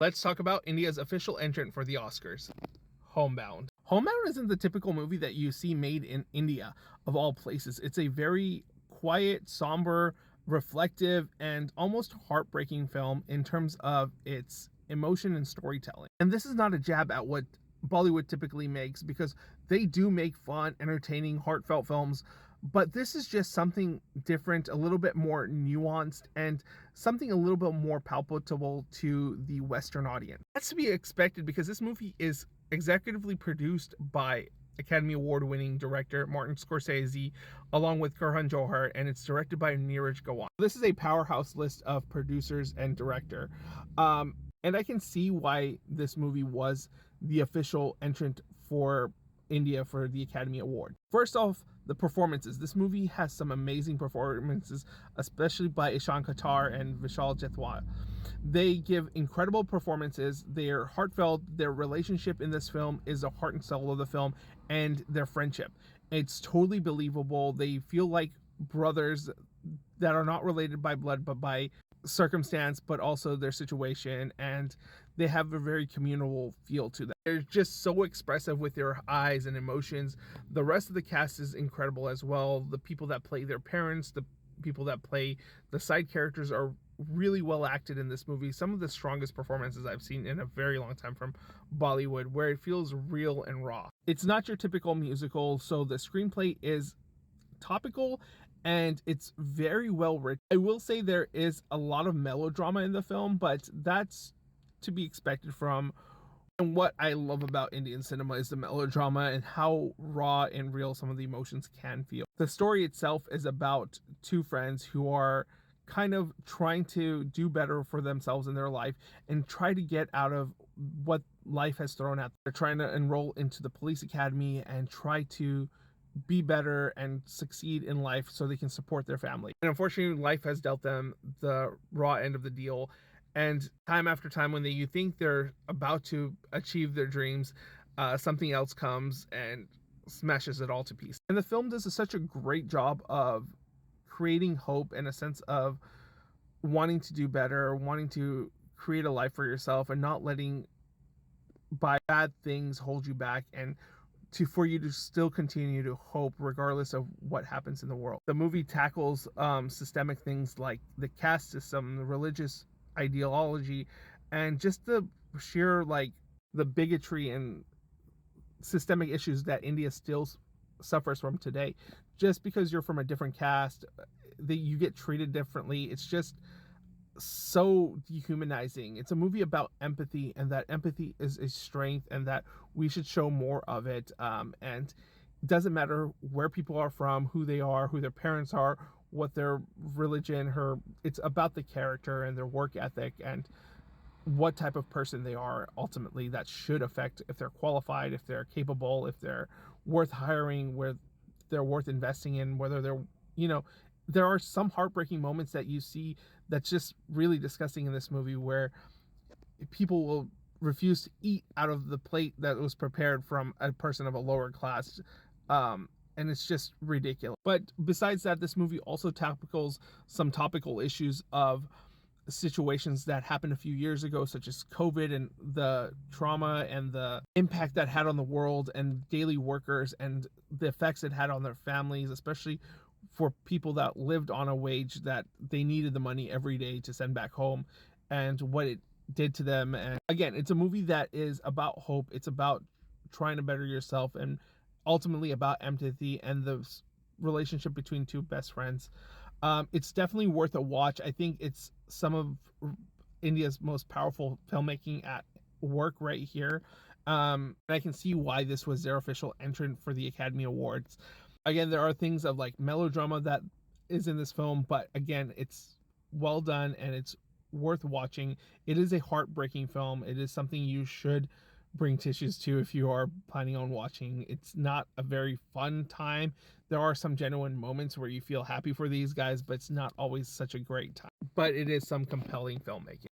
Let's talk about India's official entrant for the Oscars, Homebound. Homebound isn't the typical movie that you see made in India, of all places. It's a very quiet, somber, reflective, and almost heartbreaking film in terms of its emotion and storytelling. And this is not a jab at what Bollywood typically makes, because they do make fun, entertaining, heartfelt films, but this is just something different, a little bit more nuanced, and something a little bit more palpable to the Western audience. That's to be expected because this movie is executively produced by Academy Award winning director Martin Scorsese along with Karan Johar, and it's directed by Neeraj Gowon. This is a powerhouse list of producers and director. And I can see why this movie was the official entrant for India for the Academy Award. First off, the performances. This movie has some amazing performances, especially by Ishan Khatter and Vishal Jethwal. They give incredible performances. They're heartfelt. Their relationship in this film is the heart and soul of the film, and their friendship. It's totally believable. They feel like brothers that are not related by blood, but by circumstance, but also their situation, and they have a very communal feel to them. They're just so expressive with their eyes and emotions. The rest of the cast is incredible as well. The people that play their parents, the people that play the side characters are really well acted in this movie. Some of the strongest performances I've seen in a very long time from Bollywood, where it feels real and raw. It's not your typical musical, so the screenplay is topical and it's very well written. I will say there is a lot of melodrama in the film, but that's to be expected from. And what I love about Indian cinema is the melodrama and how raw and real some of the emotions can feel. The story itself is about two friends who are kind of trying to do better for themselves in their life and try to get out of what life has thrown at them. They're trying to enroll into the police academy and try to be better and succeed in life so they can support their family. And unfortunately, life has dealt them the raw end of the deal. And time after time, when you think they're about to achieve their dreams, something else comes and smashes it all to pieces. And the film does such a great job of creating hope and a sense of wanting to do better, wanting to create a life for yourself, and not letting bad things hold you back, and for you to still continue to hope regardless of what happens in the world. The movie tackles systemic things like the caste system, the religious ideology, and just the sheer the bigotry and systemic issues that India still suffers from today. Just because you're from a different caste, that you get treated differently. It's just so dehumanizing. It's a movie about empathy, and that empathy is a strength, and that we should show more of it. And it doesn't matter where people are from, who they are, who their parents are, what their religion, it's about the character and their work ethic and what type of person they are. Ultimately, that should affect if they're qualified, if they're capable, if they're worth hiring, where they're worth investing in, whether they're, there are some heartbreaking moments that you see that's just really disgusting in this movie, where people will refuse to eat out of the plate that was prepared from a person of a lower class. And it's just ridiculous. But besides that, this movie also tackles some topical issues of situations that happened a few years ago, such as COVID and the trauma and the impact that had on the world and daily workers, and the effects it had on their families, especially for people that lived on a wage that they needed the money every day to send back home, and what it did to them. And again, it's a movie that is about hope. It's about trying to better yourself, and ultimately about empathy and the relationship between two best friends. It's definitely worth a watch. I think it's some of India's most powerful filmmaking at work right here. And I can see why this was their official entrant for the Academy Awards. Again, there are things of melodrama that is in this film, but again, it's well done and it's worth watching. It is a heartbreaking film. It is something you should bring tissues to if you are planning on watching. It's not a very fun time. There are some genuine moments where you feel happy for these guys, but it's not always such a great time. But it is some compelling filmmaking.